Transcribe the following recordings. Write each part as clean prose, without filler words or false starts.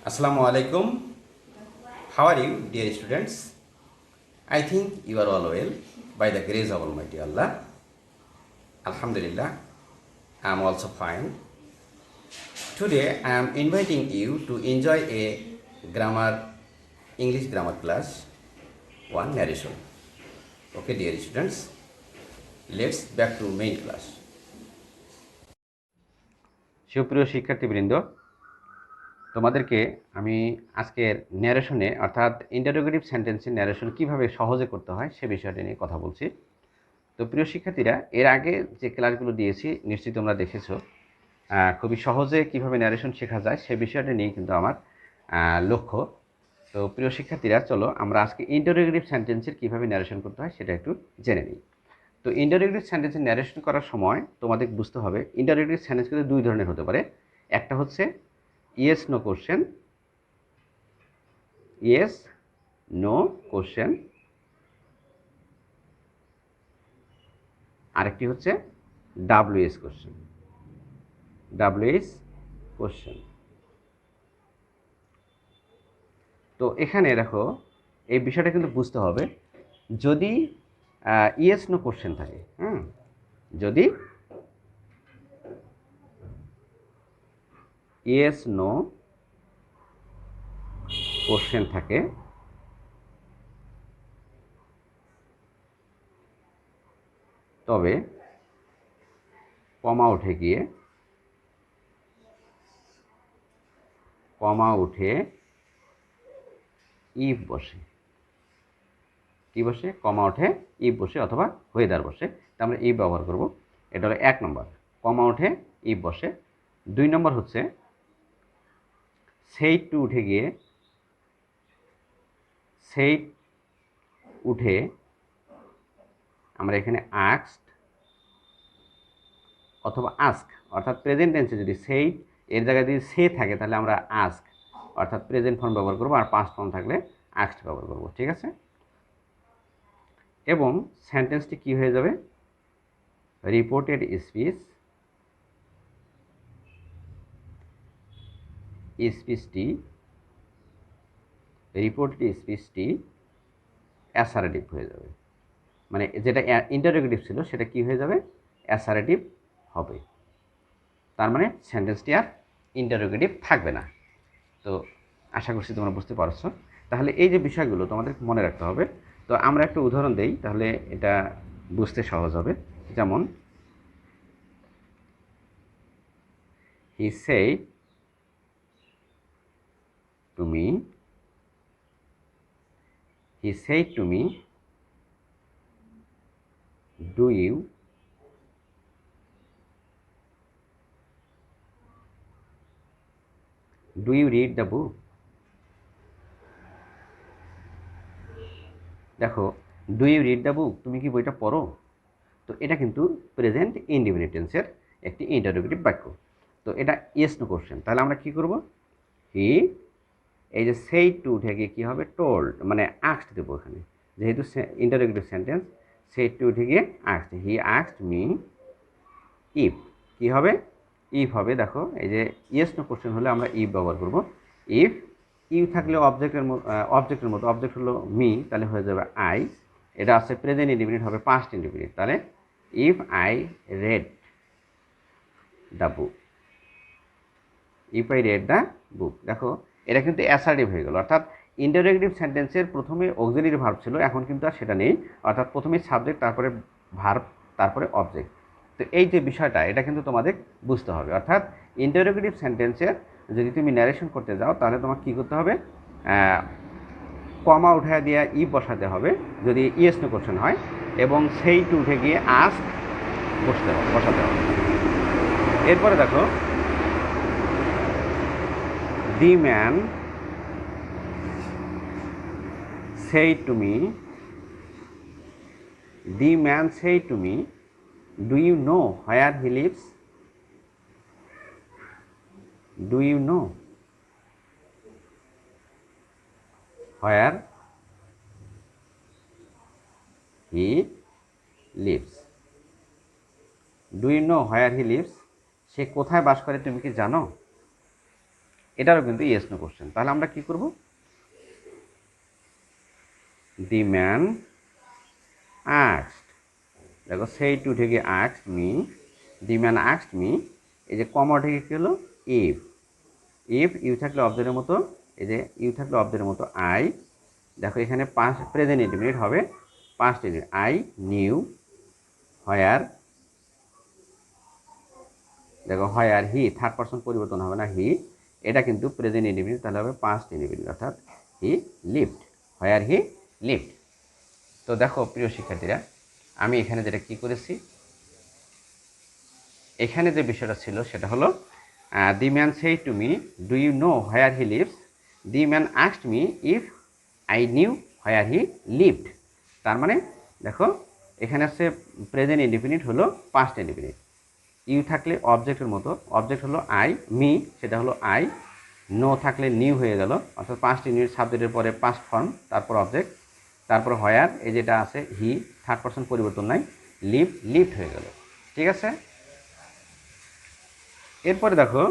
Assalamu alaikum. How are you, dear students? I think you are all well by the grace of Almighty Allah. Alhamdulillah, I am also fine. Today I am inviting you to enjoy a English grammar class, one narration. Okay, dear students, let's back to main class. সুপ্রিয় শিক্ষার্থীবৃন্দ, তোমাদেরকে আমি আজকের ন্যারেশনে অর্থাৎ interrogative সেন্টেন্সের narration কীভাবে সহজে করতে হয় সে বিষয়টা নিয়ে কথা বলছি। তো প্রিয় শিক্ষার্থীরা, এর আগে যে ক্লাসগুলো দিয়েছি নিশ্চয়ই তোমরা দেখেছো। খুবই সহজে কিভাবে ন্যারেশন শেখা যায় সে বিষয়টা নিয়ে কিন্তু আমার লক্ষ্য। তো প্রিয় শিক্ষার্থীরা, চলো আমরা আজকে ইন্টারোগেটিভ সেন্টেন্সের কীভাবে ন্যারেশন করতে হয় সেটা একটু জেনে নিই। তো ইন্টারোগেটিভ সেন্টেন্সের ন্যারেশন করার সময় তোমাদের বুঝতে হবে ইন্টারোগেটিভ সেন্টেন্স কিন্তু দুই ধরনের হতে পারে। একটা হচ্ছে yes no question, yes no question, আরেকটি হচ্ছে ডাব্লিউএস কোশ্চেন, ডাব্লিউএস কোশ্চেন। তো এখানে দেখো এই বিষয়টা কিন্তু বুঝতে হবে, যদি ইয়েস নো কোশ্চেন থাকে, যদি ইয়েস নো কোশ্চেন থাকে তবে কমা উঠে গিয়ে ইফ বসে। কি বসে? কমা উঠে ইফ বসে অথবা হোয়েদার বসে। তা আমরা ইফ ব্যবহার করব। এটা হলো 1 নম্বর, কমা উঠে ইফ বসে। 2 নম্বর হচ্ছে সেইট টু উঠে গিয়ে সেইট উঠে আমরা এখানে আস্কড অথবা আস্ক, অর্থাৎ প্রেজেন্ট টেন্সে যদি সেইট এর জায়গায় যদি সে থাকে তাহলে আমরা আস্ক অর্থাৎ প্রেজেন্ট ফর্ম ব্যবহার করব, আর পাস্ট ফর্ম থাকলে আস্কড ব্যবহার করব। ঠিক আছে? এবং সেন্টেন্সটি কি হয়ে যাবে? রিপোর্টেড স্পিচটি অ্যাসারেটিভ হয়ে যাবে। মানে যেটা ইন্টারোগেটিভ ছিল সেটা কি হয়ে যাবে? অ্যাসারেটিভ হবে। তার মানে সেন্টেন্সটি আর ইন্টারোগেটিভ থাকবে না। তো আশা করছি তোমরা বুঝতে পারছো। তাহলে এই যে বিষয়গুলো তোমাদের মনে রাখতে হবে। তো আমরা একটা উদাহরণ দেই, তাহলে এটা বুঝতে সহজ হবে। যেমন he said to me, do you read the book? দেখো, do you read the book, তুমি কি বইটা পড়ো? তো এটা কিন্তু প্রেজেন্ট ইনডিফিনিট টেন্সের একটি ইন্টারোগেটিভ বাক্য। তো এটা ইয়েস নো কোশ্চেন। তাহলে আমরা কি করব? হি, এই যে সেই টু উঠে গিয়ে কী হবে? টোল্ড, মানে আস্কড দেবো এখানে, যেহেতু ইন্টারোগেটিভ সেন্টেন্স। সেই টু উঠে গিয়ে asked, he asked me if, কী হবে? ইফ হবে। দেখো, এই যে ইয়েস নো কোশ্চেন হলে আমরা ইফ ব্যবহার করব। ইফ, ইউ থাকলে অবজেক্টের মতো, অবজেক্ট হলো মি, তাহলে হয়ে যাবে আই। এটা আছে প্রেজেন্ট ইনডিফিনিট, হবে পাস্ট ইনডিফিনিট। তাহলে if I red the book, if I red the book. দেখো, এটা কিন্তু অ্যাসার্টিভ হয়ে গেল, অর্থাৎ ইন্টারোগেটিভ সেন্টেন্সের প্রথমে অক্সিলারি ভার্ব ছিল, এখন কিন্তু আর সেটা নেই। অর্থাৎ প্রথমে সাবজেক্ট, তারপরে ভার্ব, তারপরে অবজেক্ট। তো এই যে বিষয়টা, এটা কিন্তু তোমাদের বুঝতে হবে। অর্থাৎ ইন্টারোগেটিভ সেন্টেন্সের যদি তুমি ন্যারেশন করতে যাও তাহলে তোমাকে কী করতে হবে? কমা উঠে দিয়ে ই বসাতে হবে যদি ইয়েস নো কোশ্চেন হয়, এবং সেই টু উঠে গিয়ে আস্ক বসাতে হবে। এরপরে দেখো, the man said to me, do you know where he lives? Do you know where he lives? Do you know where he lives? সে কোথায় বাস করে তুমি কি জানো? এটারও কিন্তু ইয়েস নো কোশ্চেন। তাহলে আমরা কি করব, দি ম্যান আস্কড, দেখো সেই টু থেকে আস্কড মি, দি ম্যান আস্কড মি, এই যে কমা থেকে কী হলো ইফ, ইফ ইউ থাকলে অবজেক্টের মতো, এই যে ইউ থাকলে অবজেক্টের মতো আই, দেখো এখানে পাঁচ প্রেজেন্ট ইন্ডিফিনিট হবে পাস্ট ইন্ডিফিনিট, আই নিউ হোয়ার, দেখো হোয়ার হি থার্ড পারসন পরিবর্তন হবে না, হি, এটা কিন্তু প্রেজেন্ট ইন্ডিফিনিট, তাহলে হবে পাস্ট ইন্ডিফিনিট অর্থাৎ he lived, where he lived. তো দেখো প্রিয় শিক্ষার্থীরা, আমি এখানে যেটা কি করেছি, এখানে যে বিষয়টা ছিল সেটা হলো the man said to me do you know where he lives, the man asked me if I knew where he lived. তার মানে দেখো এখানে হচ্ছে প্রেজেন্ট ইন্ডিফিনিট হলো পাস্ট ইন্ডিফিনিট, ইউ থাকলে অবজেক্টের মতো, অবজেক্ট হলো আই, মি সেটা হলো আই, নো থাকলে নিউ হয়ে গেল অর্থাৎ পাস্ট ইন্ডিফিনিট সাবজেক্টের পরে পাস্ট ফর্ম, তারপর অবজেক্ট, তারপর হোয়ার এই যেটা আছে হি থার্ড পারসন পরিবর্তন নাই, লিভ লিভড হয়ে গেল। ঠিক আছে, এরপরে দেখো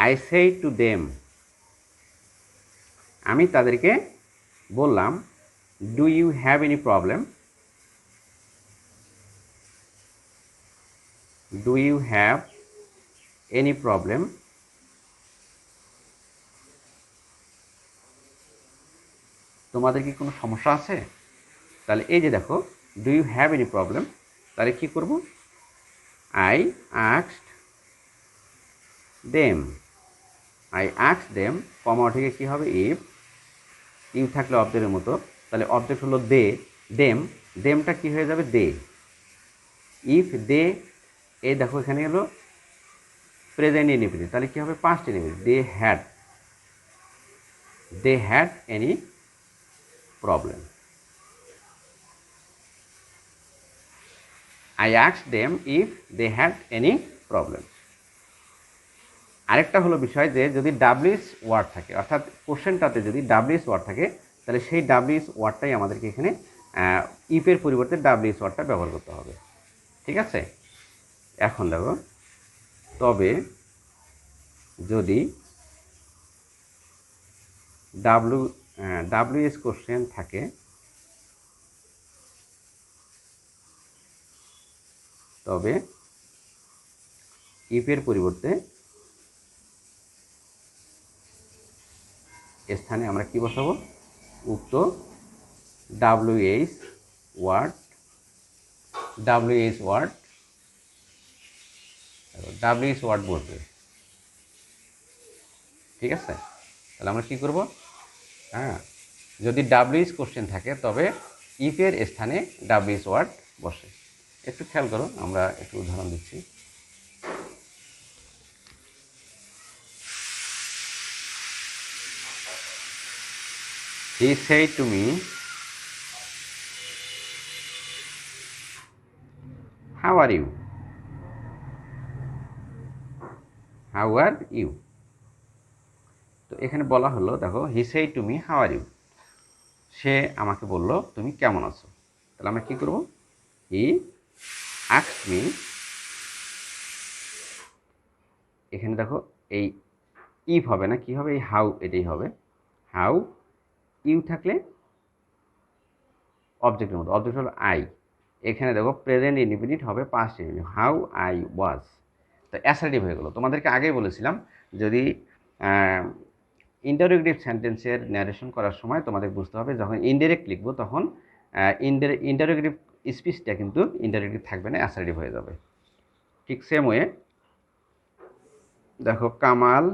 আই সেই টু দেম, আমি তাদেরকে বললাম, do you have any problem, do you have any problem, তোমাদের কি কোনো সমস্যা আছে? তাহলে এই যে দেখো do you have any problem, তাহলে কী করব, I asked them, I asked them, কমা থেকে কী হবে ইফ, ইউ থাকলে অবজেক্টের মতো, তাহলে অবজেক্ট হলো দে, দেম, দেমটা কী হয়ে যাবে দে, ইফ দে, এই দেখো এখানে হলো প্রেজেন্ট ইনডিফিনিট, তাহলে কী হবে past indefinite, they had any problem, I asked them if they had any problem. আরেকটা হলো বিষয় যে যদি ডাব্লিউএস ওয়ার্ড থাকে, অর্থাৎ কোশ্চেনটাতে যদি ডাব্লিউএস ওয়ার্ড থাকে, তাহলে সেই ডাব্লিউএস ওয়ার্ডটাই আমাদেরকে এখানে ইফের পরিবর্তে ডাব্লিউএস ওয়ার্ডটা ব্যবহার করতে হবে। ঠিক আছে, এখন দেখো তবে যদি ডাব্লিউএস কোশ্চেন থাকে, তবে ইফের পরিবর্তে স্থানে আমরা কি বসাবো, উক্ত ডাব্লিউএস ওয়ার্ড বসবে। ঠিক আছে, তাহলে আমরা কি করব, হ্যাঁ, যদি ডাব্লিউএস কোশ্চেন থাকে তবে ইফের স্থানে ডাব্লিউএস ওয়ার্ড বসে। একটু খেয়াল করো, আমরা একটু উদাহরণ দিচ্ছি। He said to me, how are you? How are you? তো এখানে বলা হলো দেখো he said to me how are you, সে আমাকে বলল তুমি কেমন আছো। তাহলে আমরা কি করব, হি আস্কড মি, এখানে দেখো এই ইফ হবে না, কি হবে, এই হাউ এটাই হবে, হাউ, ইউ থাকলে অবজেক্টের মতো, অবজেক্ট হলো আই, এখানে দেখো প্রেজেন্ট ইনডিফিনিট হবে past indefinite, how I was. তো অ্যাসার্টিভ হয়ে গেল। তোমাদেরকে আগেই বলেছিলাম যদি ইন্টারোগেটিভ সেন্টেন্সের ন্যারেশন করার সময় তোমাদের বুঝতে হবে যখন ইনডাইরেক্ট লিখবো তখন ইন্টারোগেটিভ স্পিচটা কিন্তু ইন্টারোগেটিভ থাকবে না, অ্যাসার্টিভ হয়ে যাবে। ঠিক সেম ওয়ে দেখো Kamal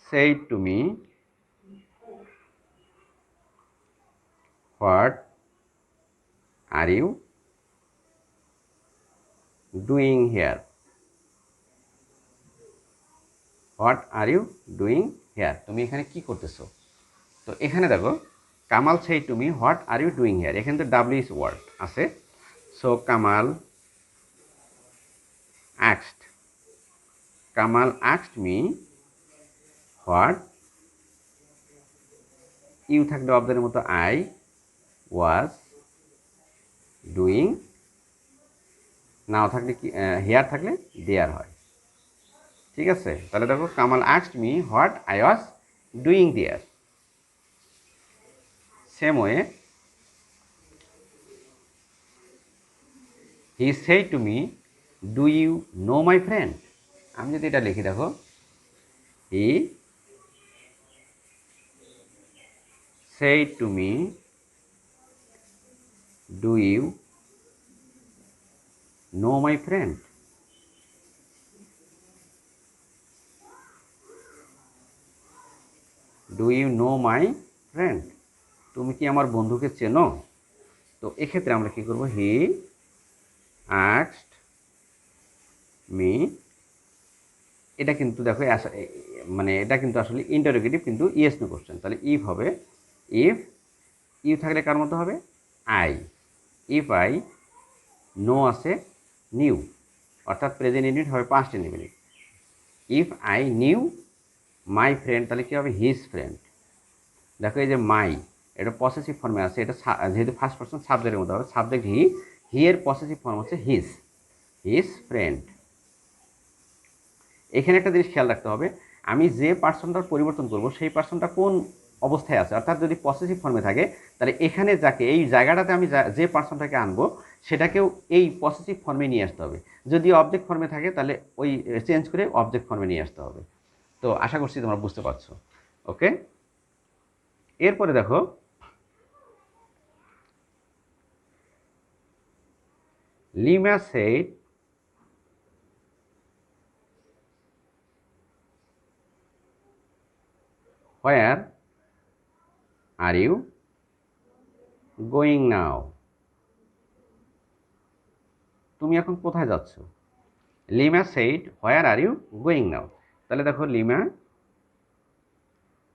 said to me, what are you doing here? What are you doing here, তুমি এখানে কি করতেছো। তো এখানে দেখো কামাল সেই তুমি what are you doing here, এখানে তো ডাব্লিউএস ওয়ার্ড আছে, so Kamal asked me what, you থাকলে অবজেক্টের মতো আই, ওয়াজ ডুইং, নাও থাকলে কি হেয়ার থাকলে দেয়ার হয়। ঠিক আছে, তাহলে দেখো Kamal asked me what I was doing there. Same way he said to me do you know my friend. আমি যদি এটা লিখি দেখো, he said to me do you know my friend. Do you know my friend, তুমি কি আমার বন্ধুকে চেনো? তো এক্ষেত্রে আমরা কী করবো, হি আস্কড মি, এটা কিন্তু দেখো মানে এটা কিন্তু আসলে ইন্টারোগেটিভ কিন্তু ইয়েস নো কোশ্চেন, তাহলে ইফ হবে, ইফ ইউ থাকলে কার মতো হবে, আই, ইফ আই, নো আছে নিউ, অর্থাৎ প্রেজেন্ট ইনডিফিনিট হবে past indefinite. If I new my friend, তাহলে কী হবে, হিজ ফ্রেন্ড। দেখো এই যে মাই, এটা পসেসিভ ফর্মে আছে, এটা যেহেতু ফার্স্ট পারসন সাবজেক্টের মধ্যে হবে, সাবজেক্ট হি, হি এর পসেসিভ ফর্ম হচ্ছে হিজ, হিজ ফ্রেন্ড। এখানে একটা জিনিস খেয়াল রাখতে হবে, আমি যে পার্সনটার পরিবর্তন করব সেই পার্সনটা কোন অবস্থায় আছে, অর্থাৎ যদি পসেসিভ ফর্মে থাকে তাহলে এখানে যাকে এই জায়গাটাতে আমি যে পার্সনটাকে আনবো সেটাকেও এই পসেসিভ ফর্মে নিয়ে আসতে হবে। যদি অবজেক্ট ফর্মে থাকে তাহলে ওই চেঞ্জ করে অবজেক্ট ফর্মে নিয়ে আসতে হবে। তো আশা করছি তোমরা বুঝতে পারছো। ওকে, এরপরে দেখো Lima said where are you going now, তুমি এখন কোথায় যাচ্ছ? Lima said where are you going now, তাহলে দেখো লিমা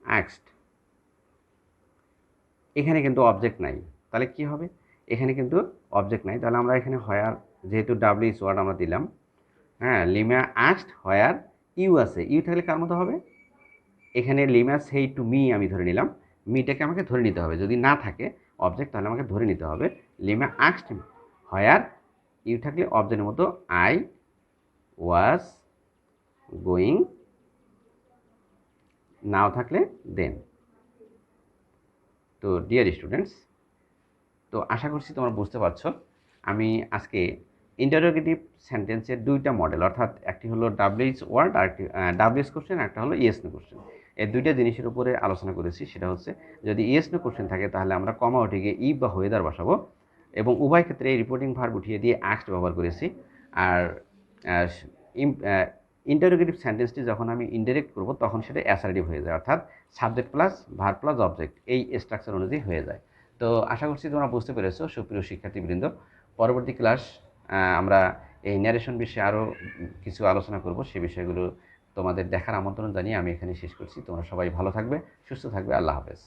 আস্কড, এখানে কিন্তু অবজেক্ট নাই, তাহলে কি হবে, এখানে কিন্তু অবজেক্ট নাই, তাহলে আমরা এখানে হোয়ার, যেহেতু ডাব্লিউএস ওয়ার্ড আমরা দিলাম, হ্যাঁ, লিমা আস্কড হোয়ার ইউ আছে, ইউ থাকলে কার মতো হবে, এখানে লিমা সেই টু মি আমি ধরে নিলাম, মিটাকে আমাকে ধরে নিতে হবে, যদি না থাকে অবজেক্ট তাহলে আমাকে ধরে নিতে হবে লিমা আস্কড হোয়ার, ইউ থাকলে অবজেক্টের মতো আই ওয়াজ গোয়িং, নাও থাকলে দেন। তো ডিয়ার স্টুডেন্টস, তো আশা করছি তোমরা বুঝতে পারছো আমি আজকে ইন্টারোগেটিভ সেন্টেন্সের দুইটা মডেল, অর্থাৎ একটি হলো ডাব্লিউএইচ ওয়ার্ড আর একটি ডাব্লিউএস কোশ্চেন, একটা হলো ইয়েস নো কোশ্চেন, এই দুইটা জিনিসের উপরে আলোচনা করেছি। সেটা হচ্ছে যদি ইয়েস নো কোশ্চেন থাকে তাহলে আমরা কমা উঠে গিয়ে ই বা হোয়েদার বসাবো, এবং উভয় ক্ষেত্রে এই রিপোর্টিং ভার্ব উঠিয়ে দিয়ে আস্কড ব্যবহার করেছি। আর ইন্টারোগেটিভ সেন্টেন্সটি যখন আমি ইনডাইরেক্ট করব তখন সেটা অ্যাসার্টিভ হয়ে যায়, অর্থাৎ subject plus verb plus object, এই স্ট্রাকচার অনুযায়ী হয়ে যায়। তো আশা করছি তোমরা বুঝতে পেরেছো সুপ্রিয় শিক্ষার্থীবৃন্দ। পরবর্তী ক্লাস আমরা এই ন্যারেশন বিষয়ে আরও কিছু আলোচনা করব, সে বিষয়গুলো তোমাদের দেখার আমন্ত্রণ জানিয়ে আমি এখানে শেষ করছি। তোমরা সবাই ভালো থাকবে, সুস্থ থাকবে, আল্লাহ হাফেজ।